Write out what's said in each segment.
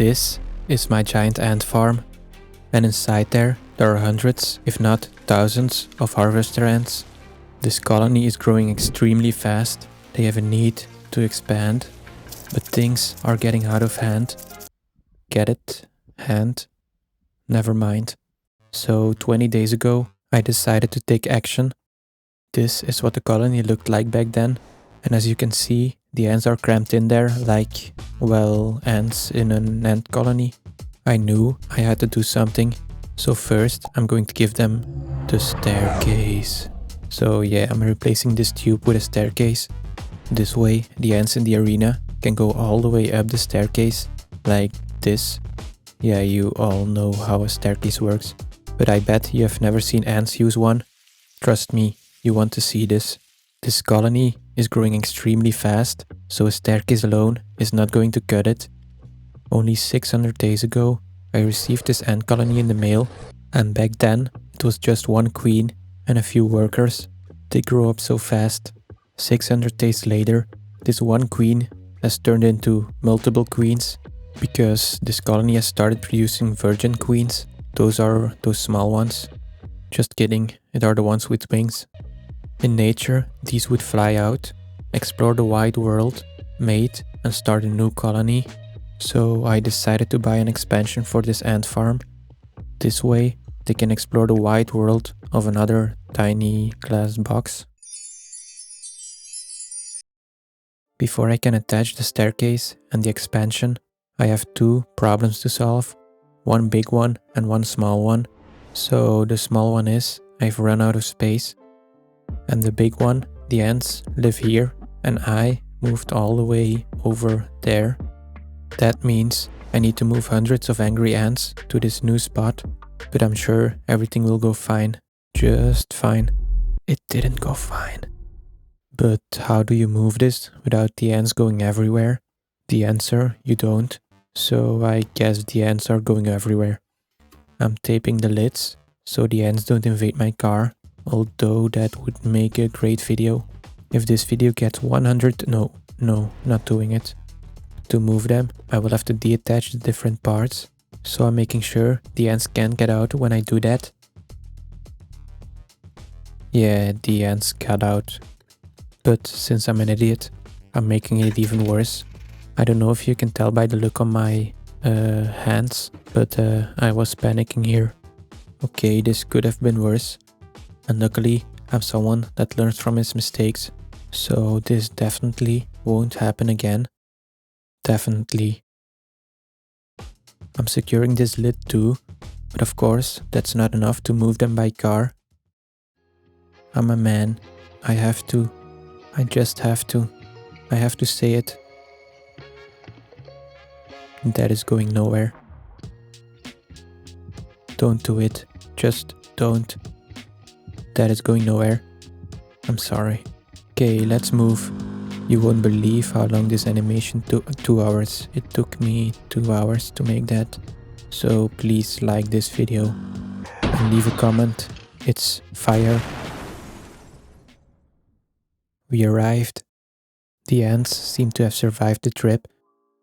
This is my giant ant farm, and inside there are hundreds, if not thousands, of harvester ants. This colony is growing extremely fast. They have a need to expand, but things are getting out of hand. Get it? Hand? Never mind. So 20 days ago, I decided to take action. This is what the colony looked like back then, and as you can see, the ants are cramped in there like, well, ants in an ant colony. I knew I had to do something, so first I'm going to give them the staircase. So yeah, I'm replacing this tube with a staircase. This way the ants in the arena can go all the way up the staircase, like this. Yeah, you all know how a staircase works, but I bet you have never seen ants use one. Trust me, you want to see this. This colony is growing extremely fast, so a staircase alone is not going to cut it. Only 600 days ago, I received this ant colony in the mail, and back then it was just one queen and a few workers. They grow up so fast. 600 days later, this one queen has turned into multiple queens, because this colony has started producing virgin queens. Those are those small ones. Just kidding, it are the ones with wings. In nature, these would fly out, explore the wide world, mate, and start a new colony. So I decided to buy an expansion for this ant farm. This way, they can explore the wide world of another tiny glass box. Before I can attach the staircase and the expansion, I have two problems to solve. One big one and one small one. So the small one is, I've run out of space. And the big one, the ants live here, and I moved all the way over there. That means I need to move hundreds of angry ants to this new spot, but I'm sure everything will go fine. Just fine. It didn't go fine. But how do you move this without the ants going everywhere? The answer, you don't. So I guess the ants are going everywhere. I'm taping the lids so the ants don't invade my car. Although that would make a great video. If this video gets 100, no, not doing it. To move them, I will have to detach the different parts. So I'm making sure the ants can't get out when I do that. Yeah, the ants got out. But since I'm an idiot, I'm making it even worse. I don't know if you can tell by the look on my hands, but I was panicking here. Okay, this could have been worse. And luckily, I'm someone that learns from his mistakes, so this definitely won't happen again. Definitely. I'm securing this lid too, but of course, that's not enough to move them by car. I'm a man. I have to. I just have to. I have to say it. That is going nowhere. Don't do it. Just don't. That is going nowhere. I'm sorry. Okay, let's move. You won't believe how long this animation took. 2 hours. It took me 2 hours to make that. So please like this video and leave a comment. It's fire. We arrived. The ants seem to have survived the trip,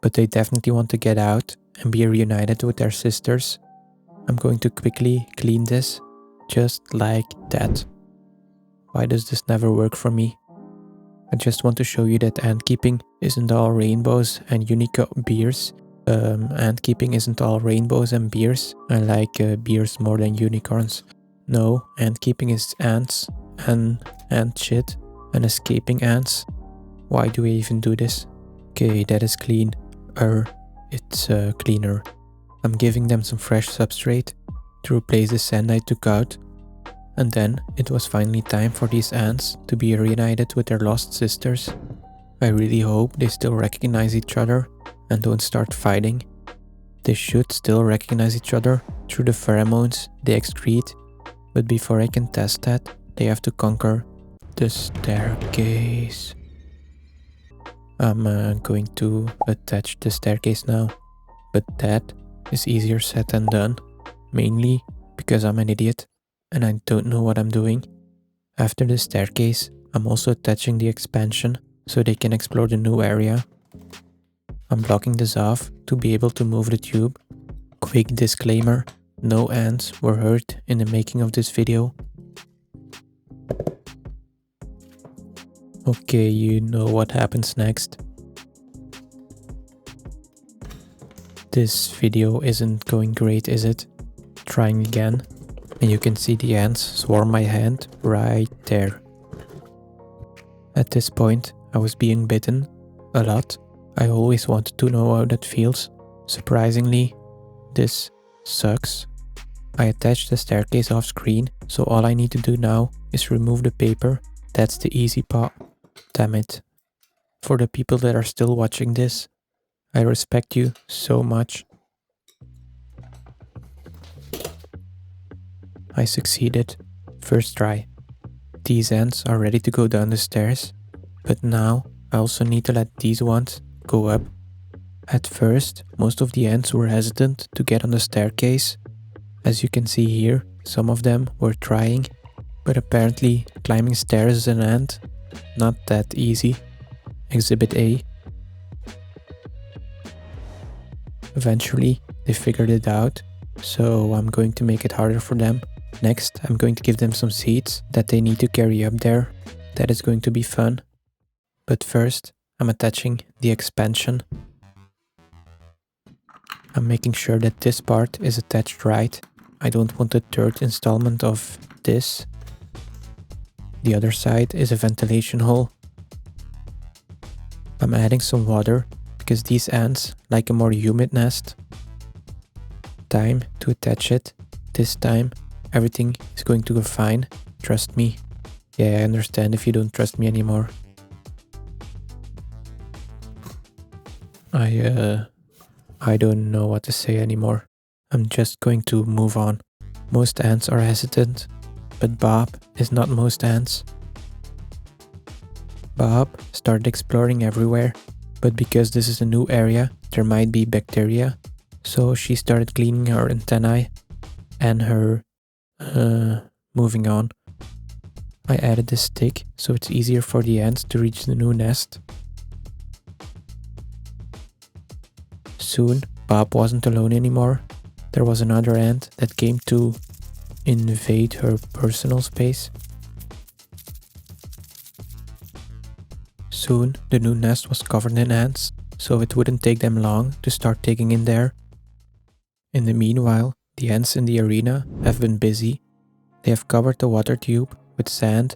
but they definitely want to get out and be reunited with their sisters. I'm going to quickly clean this. Just like that. Why does this never work for me? I just want to show you that ant keeping isn't all rainbows and beers. Ant keeping isn't all rainbows and beers. I like beers more than unicorns. No, ant keeping is ants and ant shit and escaping ants. Why do we even do this? Okay, that is clean. It's cleaner. I'm giving them some fresh substrate to replace the sand I took out. And then it was finally time for these ants to be reunited with their lost sisters. I really hope they still recognize each other and don't start fighting. They should still recognize each other through the pheromones they excrete, but before I can test that, they have to conquer the staircase. I'm going to attach the staircase now, but that is easier said than done, mainly because I'm an idiot and I don't know what I'm doing. After the staircase, I'm also attaching the expansion so they can explore the new area. I'm blocking this off to be able to move the tube. Quick disclaimer, no ants were hurt in the making of this video. Okay, you know what happens next. This video isn't going great, is it? Trying again, and you can see the ants swarm my hand right there. At this point, I was being bitten a lot. I always wanted to know how that feels. Surprisingly, this sucks. I attached the staircase off screen, so all I need to do now is remove the paper. That's the easy part. Damn it. For the people that are still watching this, I respect you so much. I succeeded. First try. These ants are ready to go down the stairs, but now I also need to let these ones go up. At first, most of the ants were hesitant to get on the staircase. As you can see here, some of them were trying, but apparently climbing stairs as an ant, not that easy. Exhibit A. Eventually, they figured it out, so I'm going to make it harder for them. Next, I'm going to give them some seeds that they need to carry up there. That is going to be fun. But first, I'm attaching the expansion. I'm making sure that this part is attached right. I don't want the third installment of this. The other side is a ventilation hole. I'm adding some water because these ants like a more humid nest. Time to attach it. This time everything is going to go fine. Trust me. Yeah, I understand if you don't trust me anymore. I don't know what to say anymore. I'm just going to move on. Most ants are hesitant, but Bob is not most ants. Bob started exploring everywhere, but because this is a new area, there might be bacteria, so she started cleaning her antennae and her moving on. I added this stick so it's easier for the ants to reach the new nest. Soon, Bob wasn't alone anymore. There was another ant that came to invade her personal space. Soon, the new nest was covered in ants, so it wouldn't take them long to start digging in there. In the meanwhile, the ants in the arena have been busy. They have covered the water tube with sand.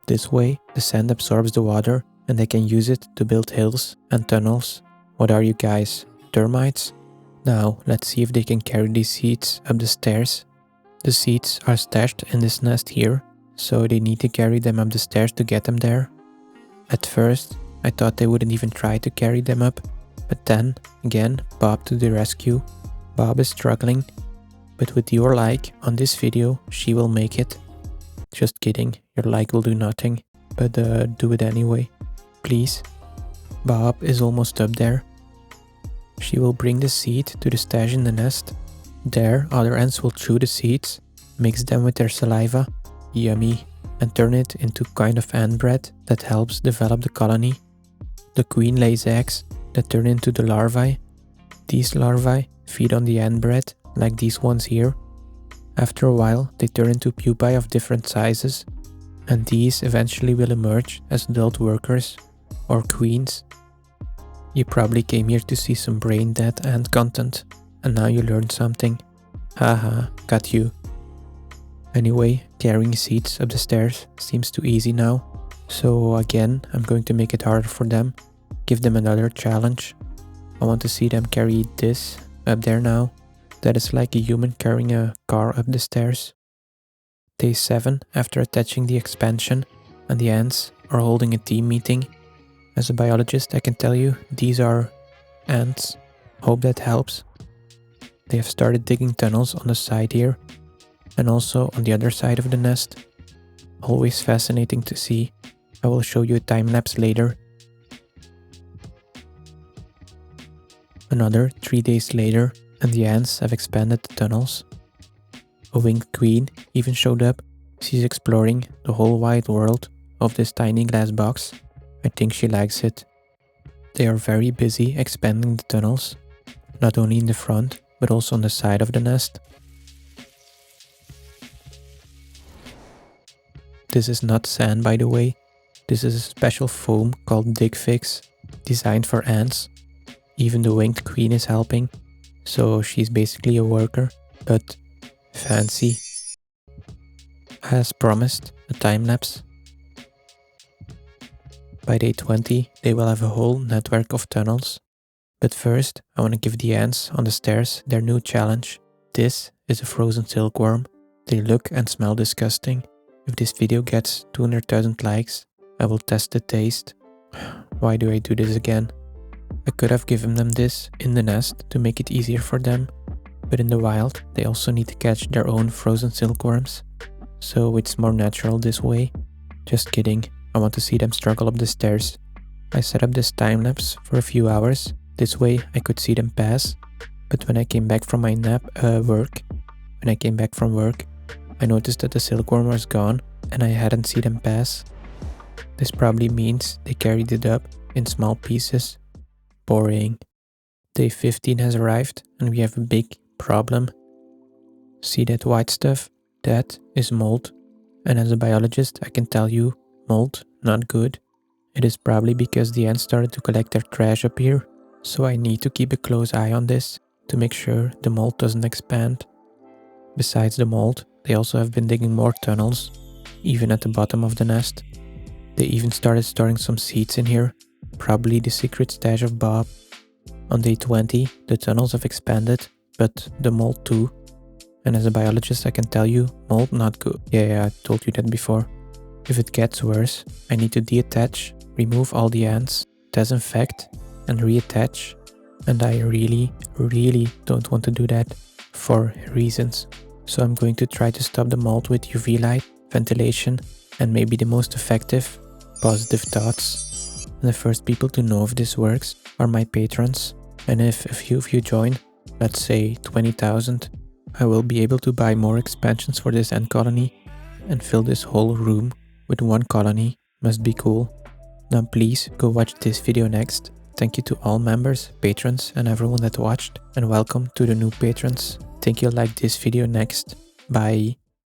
This way, the sand absorbs the water and they can use it to build hills and tunnels. What are you guys, termites? Now, let's see if they can carry these seeds up the stairs. The seeds are stashed in this nest here, so they need to carry them up the stairs to get them there. At first, I thought they wouldn't even try to carry them up, but then, again, Bob to the rescue. Bob is struggling, but with your like on this video, she will make it. Just kidding, your like will do nothing, but do it anyway, please. Bob is almost up there. She will bring the seed to the stash in the nest. There, other ants will chew the seeds, mix them with their saliva, yummy, and turn it into kind of ant bread that helps develop the colony. The queen lays eggs that turn into the larvae. These larvae feed on the ant bread, like these ones here. After a while, they turn into pupae of different sizes, and these eventually will emerge as adult workers, or queens. You probably came here to see some brain dead ant content, and now you learned something. Haha, got you. Anyway, carrying seeds up the stairs seems too easy now, so again, I'm going to make it harder for them, give them another challenge. I want to see them carry this up there now. That is like a human carrying a car up the stairs. Day 7 after attaching the expansion, and the ants are holding a team meeting. As a biologist, I can tell you, these are ants. Hope that helps. They have started digging tunnels on the side here, and also on the other side of the nest. Always fascinating to see. I will show you a time lapse later. Another 3 days later, and the ants have expanded the tunnels. A winged queen even showed up. She's exploring the whole wide world of this tiny glass box. I think she likes it. They are very busy expanding the tunnels, not only in the front, but also on the side of the nest. This is not sand, by the way. This is a special foam called Dig Fix, designed for ants. Even the winged queen is helping, so she's basically a worker, but fancy. As promised, a time-lapse. By day 20, they will have a whole network of tunnels. But first, I want to give the ants on the stairs their new challenge. This is a frozen silkworm. They look and smell disgusting. If this video gets 200,000 likes, I will test the taste. Why do I do this again? I could have given them this in the nest to make it easier for them, but in the wild, they also need to catch their own frozen silkworms. So it's more natural this way. Just kidding, I want to see them struggle up the stairs. I set up this time-lapse for a few hours, this way I could see them pass. But when I came back from my work, I noticed that the silkworm was gone and I hadn't seen them pass. This probably means they carried it up in small pieces. Boring. Day 15 has arrived and we have a big problem. See that white stuff? That is mold. And as a biologist, I can tell you, mold, not good. It is probably because the ants started to collect their trash up here. So I need to keep a close eye on this to make sure the mold doesn't expand. Besides the mold, they also have been digging more tunnels, even at the bottom of the nest. They even started storing some seeds in here, probably the secret stash of Bob. On day 20, the tunnels have expanded, but the mold too. And as a biologist, I can tell you, mold not good. Yeah, I told you that before. If it gets worse, I need to deattach, remove all the ants, disinfect, and reattach. And I really don't want to do that for reasons. So I'm going to try to stop the mold with UV light, ventilation, and maybe the most effective, positive thoughts. And the first people to know if this works are my patrons. And if a few of you join, let's say 20,000, I will be able to buy more expansions for this ant colony and fill this whole room with one colony. Must be cool. Now please go watch this video next. Thank you to all members, patrons and everyone that watched, and welcome to the new patrons. Think you'll like this video next. Bye.